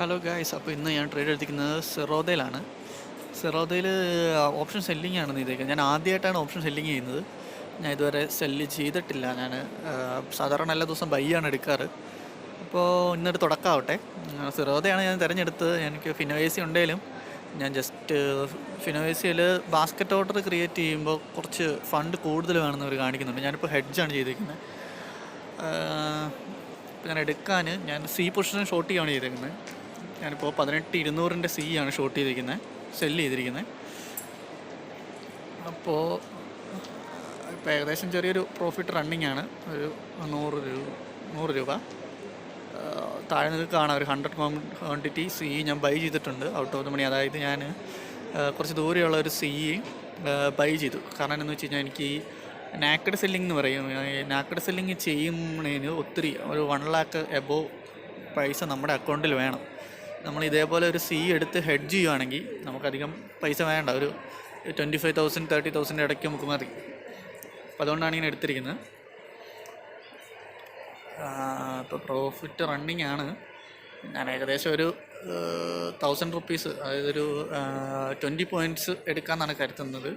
Hello guys, അപ്പോൾ ഇന്ന് ഞാൻ ട്രേഡ് എടുത്തിരിക്കുന്നത് സെറോദയിലാണ്. സെറോദയിൽ ഓപ്ഷൻ സെല്ലിംഗ് ആണ് ചെയ്തേക്കുന്നത്. ഞാൻ ആദ്യമായിട്ടാണ് ഓപ്ഷൻ സെല്ലിംഗ് ചെയ്യുന്നത്. ഞാൻ ഇതുവരെ സെല്ല് ചെയ്തിട്ടില്ല. ഞാൻ സാധാരണ എല്ലാ ദിവസവും ബൈ ആണ് എടുക്കാറ്. അപ്പോൾ ഇന്നൊരു തുടക്കമാവട്ടെ. സെറോദയാണ് ഞാൻ തിരഞ്ഞെടുത്തത്. എനിക്ക് ഫിനോവേസി ഉണ്ടെങ്കിലും ഞാൻ ജസ്റ്റ് ഫിനോവേസിയിൽ ബാസ്ക്കറ്റ് ഓർഡർ ക്രിയേറ്റ് ചെയ്യുമ്പോൾ കുറച്ച് ഫണ്ട് കൂടുതൽ വേണമെന്ന് അവർ കാണിക്കുന്നുണ്ട്. ഞാനിപ്പോൾ ഹെഡ്ജാണ് ചെയ്തിരിക്കുന്നത്. ഞാൻ എടുക്കാൻ ഞാൻ സി പൊസിഷൻ ഷോർട്ട് ചെയ്യുകയാണ് ചെയ്തേക്കുന്നത്. ഞാനിപ്പോൾ 18,200 സി ആണ് ഷോർട്ട് ചെയ്തിരിക്കുന്നത്, സെല്ല് ചെയ്തിരിക്കുന്നത്. അപ്പോൾ ഇപ്പോൾ ഏകദേശം ചെറിയൊരു പ്രോഫിറ്റ് റണ്ണിങ് ആണ്. ഒരു 100 രൂപ താഴെ നിങ്ങൾക്ക് കാണാം. ഒരു 100 ക്വാണ്ടിറ്റി സി ഞാൻ ബൈ ചെയ്തിട്ടുണ്ട് ഔട്ട് ഓഫ് ദ മണി. അതായത് ഞാൻ കുറച്ച് ദൂരെയുള്ള ഒരു സി ബൈ ചെയ്തു. കാരണം എന്താണെന്ന് വെച്ച് കഴിഞ്ഞാൽ എനിക്ക് നാക്കഡ് സെല്ലിംഗ് എന്ന് പറയും. നാക്കഡ് സെല്ലിങ് ചെയ്യുന്നതിന് ഒത്തിരി ഒരു 1 lakh എബോവ് പൈസ നമ്മുടെ അക്കൗണ്ടിൽ വേണം. നമ്മൾ ഇതേപോലെ ഒരു സി എടുത്ത് ഹെഡ്ജ് ചെയ്യുകയാണെങ്കിൽ നമുക്കധികം പൈസ വേണ്ട. ഒരു 25,000 30,000 ഇടയ്ക്ക് നമുക്ക് മതി. അപ്പോൾ അതുകൊണ്ടാണ് ഇങ്ങനെ എടുത്തിരിക്കുന്നത്. ഇപ്പോൾ പ്രോഫിറ്റ് റണ്ണിങ് ആണ്. ഞാൻ ഏകദേശം ഒരു 1000 റുപ്പീസ്, അതായത് ഒരു 20 പോയിൻറ്റ്സ് എടുക്കാമെന്നാണ് കരുതുന്നത്.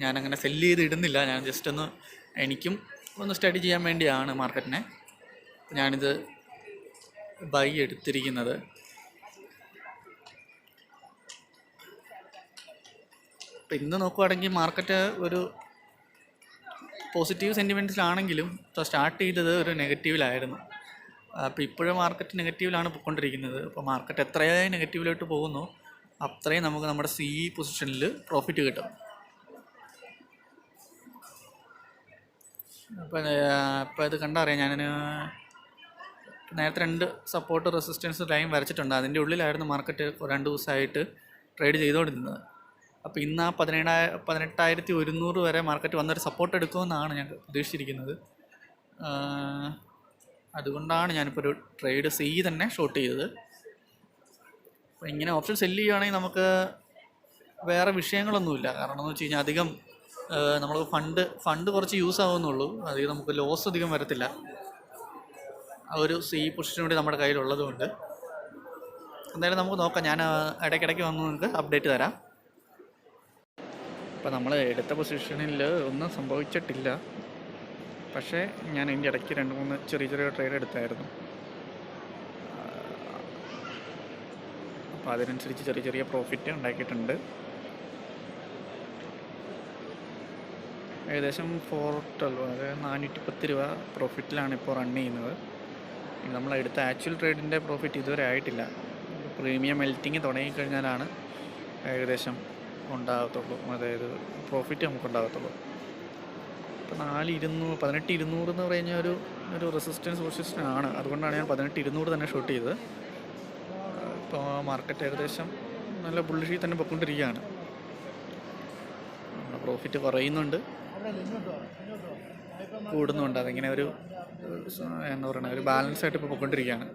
ഞാനങ്ങനെ സെല്ല് ചെയ്ത് ഇടുന്നില്ല. ഞാൻ ജസ്റ്റ് എനിക്കും ഒന്ന് സ്റ്റഡി ചെയ്യാൻ വേണ്ടിയാണ് മാർക്കറ്റിനെ ഞാനിത് ബൈ എടുത്തിരിക്കുന്നത്. ഇപ്പം ഇന്ന് നോക്കുവാണെങ്കിൽ മാർക്കറ്റ് ഒരു പോസിറ്റീവ് സെൻറ്റിമെൻറ്റ്സിലാണെങ്കിലും ഇപ്പോൾ സ്റ്റാർട്ട് ചെയ്തത് ഒരു നെഗറ്റീവിലായിരുന്നു. അപ്പോൾ ഇപ്പോഴും മാർക്കറ്റ് നെഗറ്റീവിലാണ് പോയിക്കൊണ്ടിരിക്കുന്നത്. അപ്പോൾ മാർക്കറ്റ് എത്രയായി നെഗറ്റീവിലോട്ട് പോകുന്നു അത്രയും നമുക്ക് നമ്മുടെ സി പൊസിഷനിൽ പ്രോഫിറ്റ് കിട്ടും. അപ്പോൾ ഇത് കണ്ടറിയാം. ഞാൻ നേരത്തെ 2 സപ്പോർട്ട് റെസിസ്റ്റൻസ് ലൈൻ വരച്ചിട്ടുണ്ട്. അതിൻ്റെ ഉള്ളിലായിരുന്നു മാർക്കറ്റ് 2 ദിവസമായിട്ട് ട്രേഡ് ചെയ്തുകൊണ്ടിരുന്നത്. അപ്പോൾ ഇന്ന് ആ 18,100 വരെ മാർക്കറ്റ് വന്നൊരു സപ്പോർട്ട് എടുക്കുമെന്നാണ് ഞാൻ പ്രതീക്ഷിച്ചിരിക്കുന്നത്. അതുകൊണ്ടാണ് ഞാനിപ്പോൾ ഒരു ട്രേഡ് സി തന്നെ ഷോർട്ട് ചെയ്തത്. അപ്പോൾ ഇങ്ങനെ ഓപ്ഷൻ സെല്ല് ചെയ്യുകയാണെങ്കിൽ നമുക്ക് വേറെ വിഷയങ്ങളൊന്നുമില്ല. കാരണം എന്ന് വെച്ച് കഴിഞ്ഞാൽ അധികം നമ്മൾ ഫണ്ട് കുറച്ച് യൂസ് ആവുന്നുള്ളൂ. അധികം നമുക്ക് ലോസ് അധികം വരത്തില്ല. ആ ഒരു സി പൊസിഷൻ കൂടി നമ്മുടെ കയ്യിലുള്ളത് കൊണ്ട് എന്തായാലും നമുക്ക് നോക്കാം. ഞാൻ ഇടയ്ക്കിടയ്ക്ക് വന്ന് നിങ്ങൾക്ക് അപ്ഡേറ്റ് തരാം. അപ്പോൾ നമ്മൾ എടുത്ത പൊസിഷനിൽ ഒന്നും സംഭവിച്ചിട്ടില്ല. പക്ഷേ ഞാൻ ഇതിൻ്റെ ഇടയ്ക്ക് 2-3 ചെറിയ ട്രേഡ് എടുത്തായിരുന്നു. അപ്പോൾ അതിനനുസരിച്ച് ചെറിയ പ്രോഫിറ്റ് ഉണ്ടാക്കിയിട്ടുണ്ട്. ഏകദേശം 412, അതായത് 410 രൂപ പ്രോഫിറ്റിലാണ് ഇപ്പോൾ റൺ ചെയ്യുന്നത്. നമ്മൾ എടുത്ത ആക്ച്വൽ ട്രേഡിൻ്റെ പ്രോഫിറ്റ് ഇതുവരെ ആയിട്ടില്ല. പ്രീമിയം മെൽറ്റിങ് തുടങ്ങിക്കഴിഞ്ഞാലാണ് ഏകദേശം ഉണ്ടാകത്തുള്ളൂ, അതായത് പ്രോഫിറ്റ് നമുക്കുണ്ടാകത്തുള്ളൂ. ഇപ്പോൾ 18,200 എന്ന് പറഞ്ഞ ഒരു റെസിസ്റ്റൻസ് പൊസിഷനാണ്. അതുകൊണ്ടാണ് ഞാൻ 18,200 തന്നെ ഷോർട്ട് ചെയ്തത്. ഇപ്പോൾ മാർക്കറ്റ് ഏകദേശം നല്ല ബുള്ളിഷിൽ തന്നെ പൊയ്ക്കൊണ്ടിരിക്കുകയാണ്. പ്രോഫിറ്റ് കുറയുന്നുണ്ട്, കൂടുന്നുണ്ട്. അതിങ്ങനെ ഒരു എന്താ പറയുക, ഒരു ബാലൻസ് ആയിട്ട് ഇപ്പോൾ പോയിക്കൊണ്ടിരിക്കുകയാണ്.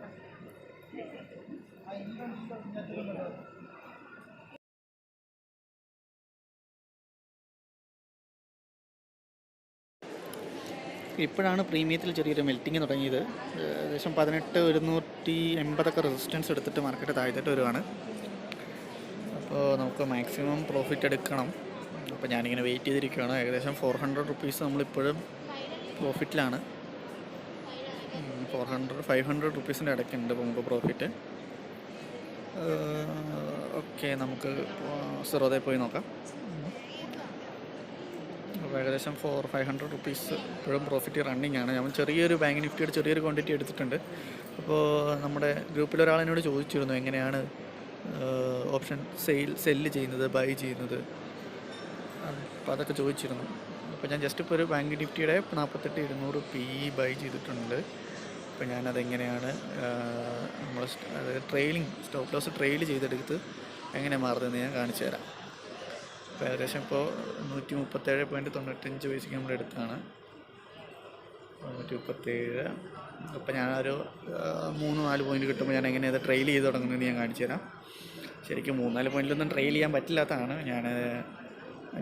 ഇപ്പോഴാണ് പ്രീമിയത്തിൽ ചെറിയൊരു മെൽറ്റിങ് തുടങ്ങിയത്. ഏകദേശം 18,180 റെസിസ്റ്റൻസ് എടുത്തിട്ട് മാർക്കറ്റ് താഴ്ത്തിട്ട് വരുവാണ്. അപ്പോൾ നമുക്ക് മാക്സിമം പ്രോഫിറ്റ് എടുക്കണം. അപ്പോൾ ഞാനിങ്ങനെ വെയിറ്റ് ചെയ്തിരിക്കുകയാണ്. ഏകദേശം 400 റുപ്പീസ് നമ്മളിപ്പോഴും പ്രോഫിറ്റിലാണ്. 400-500 റുപ്പീസിൻ്റെ ഇടയ്ക്കുണ്ട് ഇപ്പോൾ നമുക്ക് പ്രോഫിറ്റ്. ഓക്കെ, നമുക്ക് സെറോദയിൽ പോയി നോക്കാം. അപ്പോൾ ഏകദേശം 400-500 റുപ്പീസ് ഇപ്പോഴും പ്രോഫിറ്റ് റണ്ണിങ് ആണ്. നമ്മൾ ചെറിയൊരു ബാങ്ക് നിഫ്റ്റിയുടെ ചെറിയൊരു ക്വാണ്ടിറ്റി എടുത്തിട്ടുണ്ട്. അപ്പോൾ നമ്മുടെ ഗ്രൂപ്പിലൊരാളെന്നോട് ചോദിച്ചിരുന്നു എങ്ങനെയാണ് ഓപ്ഷൻ സെല്ല് ചെയ്യുന്നത്, ബൈ ചെയ്യുന്നത്. അപ്പോൾ അതൊക്കെ ചോദിച്ചിരുന്നു. അപ്പോൾ ഞാൻ ജസ്റ്റ് ഇപ്പോൾ ഒരു ബാങ്ക് നിഫ്റ്റിയുടെ 48,200 പി ബൈ ചെയ്തിട്ടുണ്ട്. അപ്പോൾ ഞാനതെങ്ങനെയാണ് നമ്മൾ അതായത് സ്റ്റോപ്പ് ലോസ് ട്രെയിൽ ചെയ്തെടുത്ത് എങ്ങനെ മാറുന്നതെന്ന് ഞാൻ കാണിച്ചു തരാം. അപ്പോൾ ഏകദേശം ഇപ്പോൾ 137.95 പൈസയ്ക്ക് നമ്മൾ എടുത്താണ്. 137. അപ്പോൾ ഞാനൊരു 3-4 പോയിൻറ്റ് കിട്ടുമ്പോൾ ഞാൻ എങ്ങനെയാണ് അത് ട്രെയിൽ ചെയ്ത് തുടങ്ങുന്നതെന്ന് ഞാൻ കാണിച്ചു തരാം. ശരിക്കും 3-4 പോയിൻറ്റിലൊന്നും ട്രെയിൽ ചെയ്യാൻ പറ്റില്ലാത്തതാണ്. ഞാൻ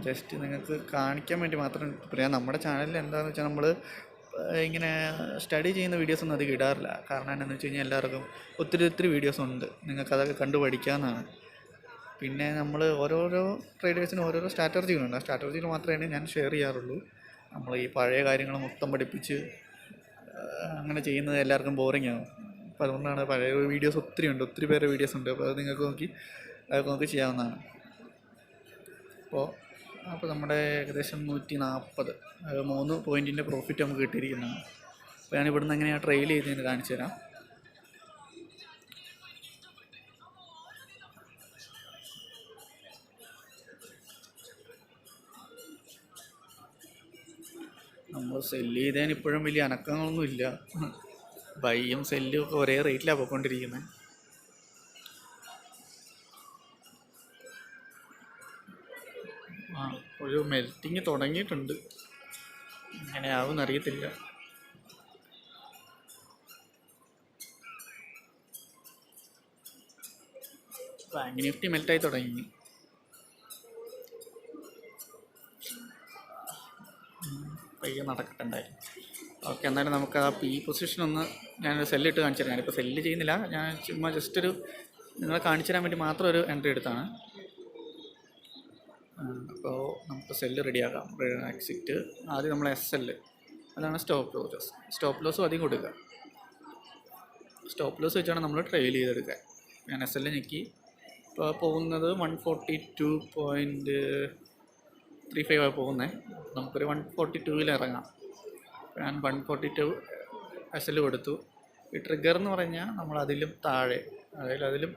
ജസ്റ്റ് നിങ്ങൾക്ക് കാണിക്കാൻ വേണ്ടി മാത്രം പറയാം. നമ്മുടെ ചാനലിൽ എന്താണെന്ന് വെച്ചാൽ നമ്മൾ ഇങ്ങനെ സ്റ്റഡി ചെയ്യുന്ന വീഡിയോസൊന്നും അധികം ഇടാറില്ല. കാരണം എന്താണെന്ന് വെച്ച് കഴിഞ്ഞാൽ എല്ലാവർക്കും ഒത്തിരി വീഡിയോസ് ഉണ്ട്, നിങ്ങൾക്കതൊക്കെ കണ്ടു പഠിക്കാവുന്നതാണ്. പിന്നെ നമ്മൾ ഓരോരോ ട്രേഡേഴ്സിനും ഓരോരോ സ്ട്രാറ്റജികളുണ്ട്. ആ സ്ട്രാറ്റജികൾ മാത്രമേ ഞാൻ ഷെയർ ചെയ്യാറുള്ളൂ. നമ്മൾ ഈ പഴയ കാര്യങ്ങൾ മൊത്തം പഠിപ്പിച്ച് അങ്ങനെ ചെയ്യുന്നത് എല്ലാവർക്കും ബോറിംഗ് ആകും. അപ്പോൾ അതുകൊണ്ടാണ് പഴയ വീഡിയോസ് ഒത്തിരി പേരുടെ വീഡിയോസ് ഉണ്ട്. അപ്പോൾ അത് നിങ്ങൾക്ക് അതൊക്കെ നോക്കി ചെയ്യാവുന്നതാണ്. അപ്പോൾ നമ്മുടെ ഏകദേശം 140 3 പോയിൻറ്റിൻ്റെ പ്രോഫിറ്റ് നമുക്ക് കിട്ടിയിരിക്കുന്നതാണ്. അപ്പോൾ ഞാൻ ഇവിടുന്ന് എങ്ങനെയാണ് ട്രെയിൽ ചെയ്തതെന്ന് കാണിച്ചു തരാം. നമ്മൾ സെല്ല് ചെയ്തതിന് ഇപ്പോഴും വലിയ അനക്കങ്ങളൊന്നും ഇല്ല. ബൈയും സെല്ലും ഒക്കെ ഒരേ റേറ്റിലാണ് പോയിക്കൊണ്ടിരിക്കുന്നത്. ഒരു മെൽറ്റിങ് തുടങ്ങിയിട്ടുണ്ട്, എങ്ങനെയാവും അറിയത്തില്ല. ബാങ്ക് നിഫ്റ്റി മെൽറ്റായി തുടങ്ങി. പയ്യെ നടക്കട്ടെ എന്തായാലും. ഓക്കെ, എന്നാലും നമുക്ക് ആ പി പൊസിഷൻ ഒന്ന് ഞാനൊരു സെല്ലിട്ട് കാണിച്ചു തരാം. ഞാനിപ്പോൾ സെല്ല് ചെയ്യുന്നില്ല, ഞാൻ ചുമ്മാ ജസ്റ്റ് നിങ്ങളെ കാണിച്ചു തരാൻ വേണ്ടി മാത്രം ഒരു എൻട്രി എടുത്താണ്. അപ്പോൾ നമുക്ക് സെല്ല് റെഡിയാക്കാം. എക്സിറ്റ് ആദ്യം നമ്മൾ SL, അതാണ് സ്റ്റോപ്പ് ലോസും അധികം കൊടുക്കുക. സ്റ്റോപ്പ് ലോസ് വെച്ചാണ് നമ്മൾ ട്രെയിൽ ചെയ്തെടുക്കുക. ഞാൻ SL ഞെക്കി. ഇപ്പോൾ പോകുന്നത് 142.35 പോകുന്നത്. നമുക്കൊരു 142 ഇറങ്ങാം. ഞാൻ 142 SL കൊടുത്തു. ഈ ട്രിഗർ എന്ന് പറഞ്ഞാൽ നമ്മൾ അതിലും താഴെ, അതായത് അതിലും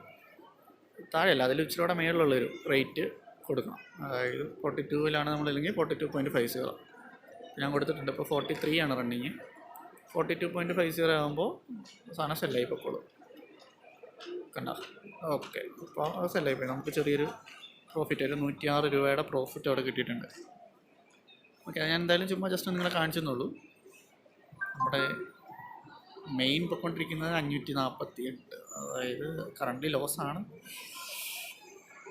ഇച്ചിരി കൂടെ മേളിലുള്ളൊരു റേറ്റ് കൊടുക്കണം. അതായത് 42 നമ്മൾ, അല്ലെങ്കിൽ 42.50 ഞാൻ കൊടുത്തിട്ടുണ്ട്. ഇപ്പോൾ 43 ആണ് റണ്ണിങ്. 42.50 ആകുമ്പോൾ സാധനം സെല്ലായി പൊക്കോളൂ. കണ്ട, ഓക്കെ. അപ്പോൾ സെല്ലായി പോയി. നമുക്ക് ചെറിയൊരു പ്രോഫിറ്റ്, ഒരു 106 രൂപയുടെ പ്രോഫിറ്റ് അവിടെ കിട്ടിയിട്ടുണ്ട്. ഓക്കെ, ഞാൻ എന്തായാലും ചുമ്മാ ജസ്റ്റ് നിങ്ങളെ കാണിച്ചെന്നുള്ളൂ. നമ്മുടെ മെയിൻ പൊയ്ക്കൊണ്ടിരിക്കുന്നത് 548, അതായത് കറണ്ട്ലി ലോസാണ്.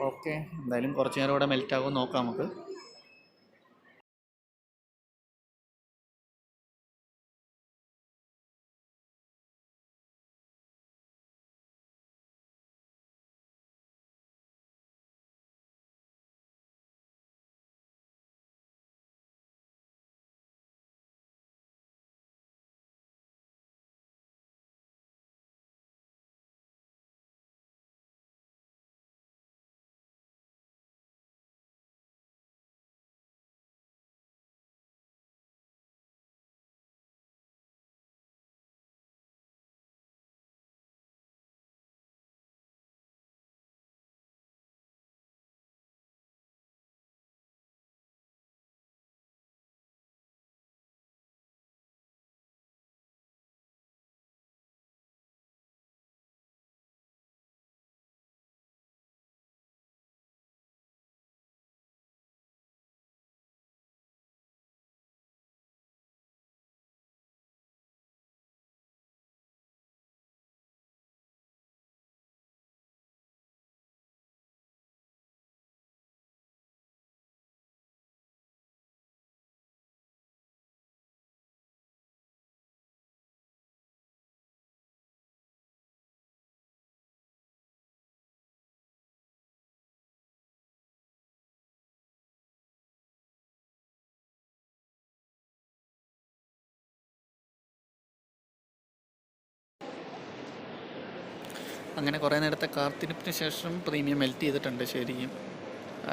ഓക്കെ, എന്തായാലും കുറച്ച് നേരം ഇവിടെ മെൽറ്റ് ആകുമെന്ന് നോക്കാം നമുക്ക്. അങ്ങനെ കുറേ നേരത്തെ കാത്തിരിപ്പിന് ശേഷം പ്രീമിയം മെൽറ്റ് ചെയ്തിട്ടുണ്ട് ശരിക്കും.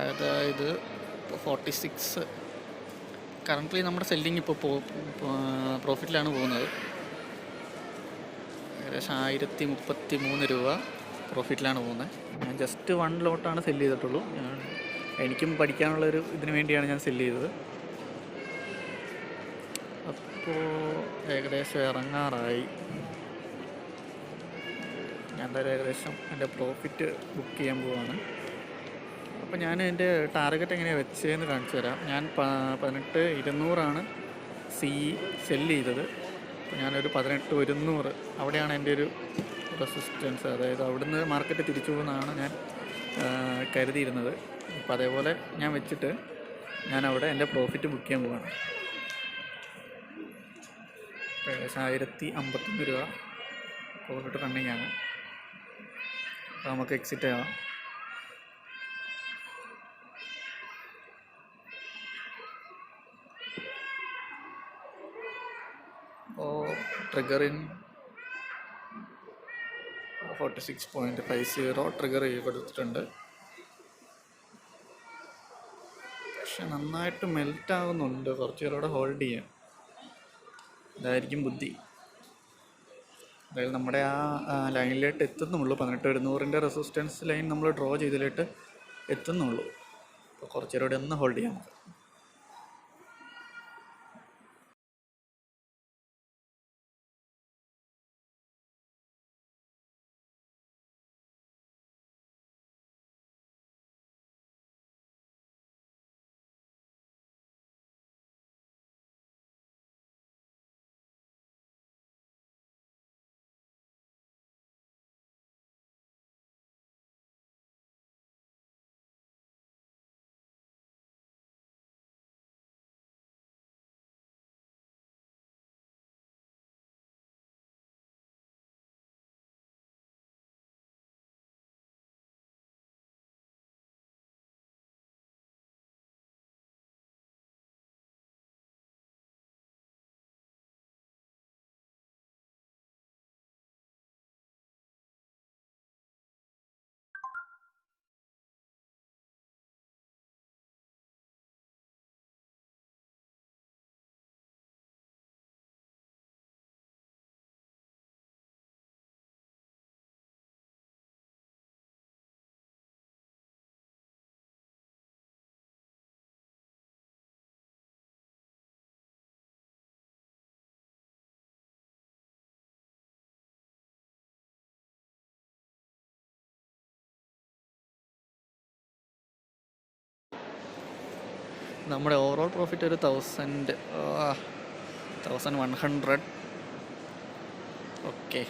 അതായത് 46 കറണ്ട്ലി നമ്മുടെ സെല്ലിങ് ഇപ്പോൾ പ്രോഫിറ്റിലാണ് പോകുന്നത്. ഏകദേശം 1033 രൂപ പ്രോഫിറ്റിലാണ് പോകുന്നത്. ഞാൻ ജസ്റ്റ് 1 ലോട്ടാണ് സെല്ല് ചെയ്തിട്ടുള്ളൂ. എനിക്കും പഠിക്കാനുള്ളൊരു ഇതിന് വേണ്ടിയാണ് ഞാൻ സെല്ല് ചെയ്തത്. അപ്പോൾ ഏകദേശം ഇറങ്ങാറായി. ഞാൻ എന്തായാലും ഏകദേശം എൻ്റെ പ്രോഫിറ്റ് ബുക്ക് ചെയ്യാൻ പോവാണ്. അപ്പോൾ ഞാൻ എൻ്റെ ടാർഗറ്റ് എങ്ങനെയാണ് വെച്ചതെന്ന് കാണിച്ചു തരാം. ഞാൻ 18,200 സെല്ല് ചെയ്തത്. അപ്പോൾ ഞാനൊരു 18,100 അവിടെയാണ് എൻ്റെ ഒരു റെസിസ്റ്റൻസ്. അതായത് അവിടുന്ന് മാർക്കറ്റ് തിരിച്ചു പോകുന്നതാണ് ഞാൻ കരുതിയിരുന്നത്. അപ്പോൾ അതേപോലെ ഞാൻ വെച്ചിട്ട് ഞാൻ അവിടെ എൻ്റെ പ്രോഫിറ്റ് ബുക്ക് ചെയ്യാൻ പോവാണ്. ഏകദേശം 1051 രൂപ പ്രോഫിറ്റ് റണ്ണിങ് ആണ്. അപ്പോൾ നമുക്ക് എക്സിറ്റ് ചെയ്യാം. അപ്പോൾ ട്രിഗർ ഇൻ 46.50 ട്രിഗർ കൊടുത്തിട്ടുണ്ട്. പക്ഷെ നന്നായിട്ട് മെൽറ്റ് ആകുന്നുണ്ട്. കുറച്ച് പേരോടെ ഹോൾഡ് ചെയ്യാം, ഇതായിരിക്കും ബുദ്ധി. അതായത് നമ്മുടെ ആ ലൈനിലോട്ട് എത്തുന്നുള്ളൂ. 18,100 റെസിസ്റ്റൻസ് ലൈൻ നമ്മൾ ഡ്രോ ചെയ്തതിലോട്ട് എത്തുന്നുള്ളൂ. അപ്പോൾ കുറച്ച് പേരോടെ ഒന്ന് ഹോൾഡ് ചെയ്യാം. നമ്മുടെ ഓവറോൾ പ്രോഫിറ്റ് ഒരു 1100. ഓക്കെ,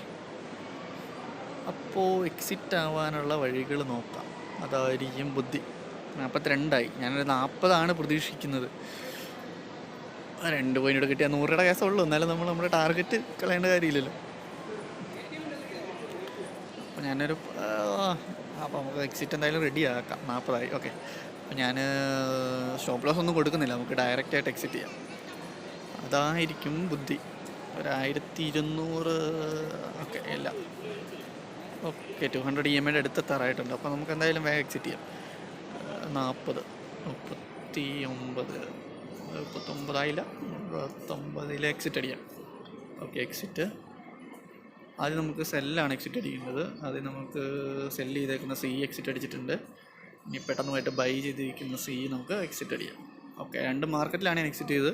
അപ്പോൾ എക്സിറ്റ് ആവാനുള്ള വഴികൾ നോക്കാം. അതായിരിക്കും ബുദ്ധി. 42 ഞാനൊരു 40 പ്രതീക്ഷിക്കുന്നത്. 2 പോയിന്റ് കിട്ടിയാൽ 100 രൂപയുടെ കേസുള്ളൂ. എന്നാലും നമ്മൾ നമ്മുടെ ടാർഗറ്റ് കളയേണ്ട കാര്യമില്ലല്ലോ. അപ്പോൾ ഞാനൊരു അപ്പോൾ നമുക്ക് എക്സിറ്റ് എന്തായാലും റെഡി ആക്കാം. 40. ഓക്കെ, അപ്പോൾ ഞാൻ സ്റ്റോപ്പ് ലോസ് ഒന്നും കൊടുക്കുന്നില്ല, നമുക്ക് ഡയറക്റ്റായിട്ട് എക്സിറ്റ് ചെയ്യാം. അതായിരിക്കും ബുദ്ധി. 1200. ഓക്കെ, ഇല്ല. Okay, 200 EMI അടുത്തെത്താറായിട്ടുണ്ട്. അപ്പോൾ നമുക്ക് എന്തായാലും വേഗം എക്സിറ്റ് ചെയ്യാം. 40, 39, 39 39 എക്സിറ്റ് അടിക്കാം. Okay, exit. ആദ്യം നമുക്ക് സെല്ലാണ് എക്സിറ്റ് അടിക്കേണ്ടത്. ആദ്യം നമുക്ക് സെല്ല് ചെയ്തേക്കുന്ന സി എക്സിറ്റ് അടിച്ചിട്ടുണ്ട്. ഇനി പെട്ടെന്ന് പോയിട്ട് ബൈ ചെയ്തിരിക്കുന്ന സി നമുക്ക് എക്സിറ്റ് അടിക്കാം. ഓക്കെ, 2 മാർക്കറ്റിലാണ് ഞാൻ എക്സിറ്റ് ചെയ്തത്.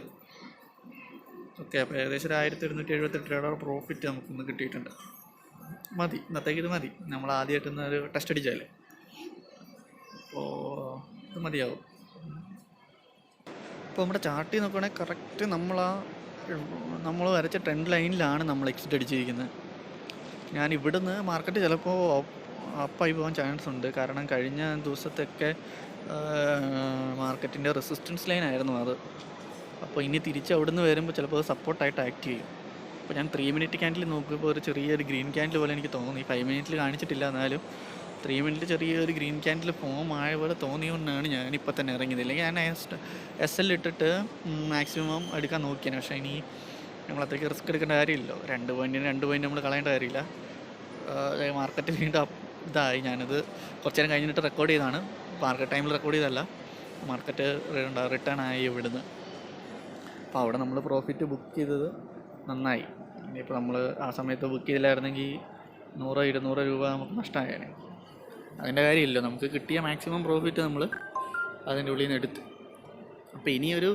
ഓക്കെ, അപ്പോൾ ഏകദേശം 1778 രൂപയുടെ പ്രോഫിറ്റ് നമുക്കൊന്ന് കിട്ടിയിട്ടുണ്ട്. മതി, ഇന്നത്തേക്ക് ഇത് മതി. നമ്മൾ ആദ്യമായിട്ടൊന്നൊരു ടെസ്റ്റ് അടിച്ചാലേ, അപ്പോൾ ഇത് മതിയാവും. ഇപ്പോൾ നമ്മുടെ ചാർട്ടിൽ നോക്കുകയാണെങ്കിൽ കറക്റ്റ് നമ്മൾ വരച്ച ട്രെൻഡ് ലൈനിലാണ് നമ്മൾ എക്സിറ്റ് അടിച്ചിരിക്കുന്നത്. ഞാൻ ഇവിടുന്ന് മാർക്കറ്റ് ചിലപ്പോൾ അപ്പായി പോകാൻ ചാൻസ് ഉണ്ട്. കാരണം കഴിഞ്ഞ ദിവസത്തൊക്കെ മാർക്കറ്റിൻ്റെ റെസിസ്റ്റൻസ് ലൈൻ ആയിരുന്നു അത്. അപ്പോൾ ഇനി തിരിച്ച് അവിടുന്ന് വരുമ്പോൾ ചിലപ്പോൾ അത് സപ്പോർട്ടായിട്ട് ആക്ട് ചെയ്യും. അപ്പോൾ ഞാൻ 3 മിനിറ്റ് ക്യാൻഡിൽ നോക്കിയപ്പോൾ ഒരു ചെറിയൊരു ഗ്രീൻ ക്യാൻഡിൽ പോലെ എനിക്ക് തോന്നി. 5 മിനിറ്റിൽ കാണിച്ചിട്ടില്ല, എന്നാലും 3 മിനിറ്റിൽ ചെറിയൊരു ഗ്രീൻ ക്യാൻഡിൽ ഫോം ആയ പോലെ തോന്നിയുകൊണ്ടാണ് ഞാനിപ്പോൾ തന്നെ ഇറങ്ങിയത്. ഇല്ലെങ്കിൽ ഞാൻ SL ഇട്ടിട്ട് മാക്സിമം എടുക്കാൻ നോക്കിയാണ്. പക്ഷേ ഇനി നമ്മളത്രയ്ക്ക് റിസ്ക് എടുക്കേണ്ട കാര്യമില്ലല്ലോ. 2 പോയിൻറ്റ് നമ്മൾ കളയേണ്ട കാര്യമില്ല. മാർക്കറ്റ് വീണ്ടും ഇതായി. ഞാനത് കുറച്ച് നേരം കഴിഞ്ഞിട്ട് റെക്കോർഡ് ചെയ്തതാണ്, മാർക്കറ്റ് ടൈമിൽ റെക്കോർഡ് ചെയ്തതല്ല. മാർക്കറ്റ് റിട്ടേൺ ആയി ഇവിടുന്ന്. അപ്പോൾ അവിടെ നമ്മൾ പ്രോഫിറ്റ് ബുക്ക് ചെയ്തത് നന്നായി. ഇനിയിപ്പോൾ നമ്മൾ ആ സമയത്ത് ബുക്ക് ചെയ്തില്ലായിരുന്നെങ്കിൽ 100-200 രൂപ നമുക്ക് നഷ്ടമായേനെ. അതിൻ്റെ കാര്യമില്ല, നമുക്ക് കിട്ടിയ മാക്സിമം പ്രോഫിറ്റ് നമ്മൾ അതിൻ്റെ ഉള്ളിൽ നിന്ന് എടുത്ത്. അപ്പോൾ ഇനിയൊരു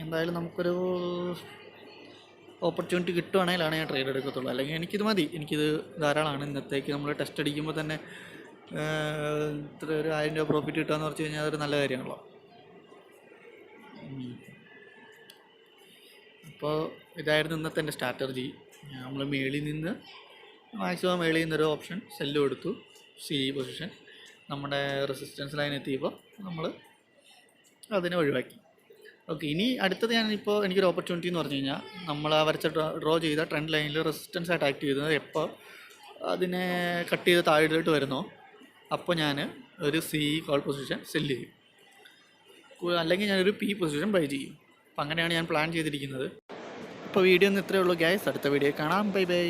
എന്തായാലും നമുക്കൊരു ഓപ്പർച്യൂണിറ്റി കിട്ടുവാണെങ്കിലാണ് ഞാൻ ട്രേഡ് എടുക്കത്തുള്ളൂ. അല്ലെങ്കിൽ എനിക്കിത് മതി, എനിക്കിത് ധാരാളമാണ്. ഇന്നത്തേക്ക് നമ്മൾ ടെസ്റ്റ് അടിക്കുമ്പോൾ തന്നെ ഇത്ര ഒരു 1000 രൂപ പ്രോഫിറ്റ് കിട്ടുകയെന്ന് പറഞ്ഞു കഴിഞ്ഞാൽ അതൊരു നല്ല കാര്യമാണല്ലോ. അപ്പോൾ ഇതായിരുന്നു ഇന്നത്തെ എൻ്റെ സ്ട്രാറ്റജി. നമ്മൾ മേളിൽ നിന്ന് മാക്സിമം മേളിൽ നിന്നൊരു ഓപ്ഷൻ സെല്ല് കൊടുത്തു, സി പൊസിഷൻ. നമ്മുടെ റെസിസ്റ്റൻസ് ലൈൻ എത്തിയപ്പോൾ നമ്മൾ അതിനെ ഒഴിവാക്കി. ഓക്കെ, ഇനി അടുത്തത് ഞാനിപ്പോൾ എനിക്കൊരു ഓപ്പർച്യൂണിറ്റി എന്ന് പറഞ്ഞു കഴിഞ്ഞാൽ നമ്മൾ ആ വരച്ച ഡ്രോ ചെയ്ത ട്രെൻഡ് ലൈനിൽ റെസിസ്റ്റൻസ് ആയിട്ട് ആക്ട് ചെയ്യുന്നത് എപ്പോൾ അതിനെ കട്ട് ചെയ്ത് താഴോട്ട് വരുന്നോ അപ്പോൾ ഞാൻ ഒരു സി കോൾ പൊസിഷൻ സെല്ല് ചെയ്യും, അല്ലെങ്കിൽ ഞാനൊരു പി പൊസിഷൻ ബൈ ചെയ്യും. അപ്പോൾ അങ്ങനെയാണ് ഞാൻ പ്ലാൻ ചെയ്തിരിക്കുന്നത്. അപ്പോൾ വീഡിയോ ഒന്ന് ഇത്രയേ ഉള്ളൂ ഗൈസ്. അടുത്ത വീഡിയോ കാണാം. Bye bye.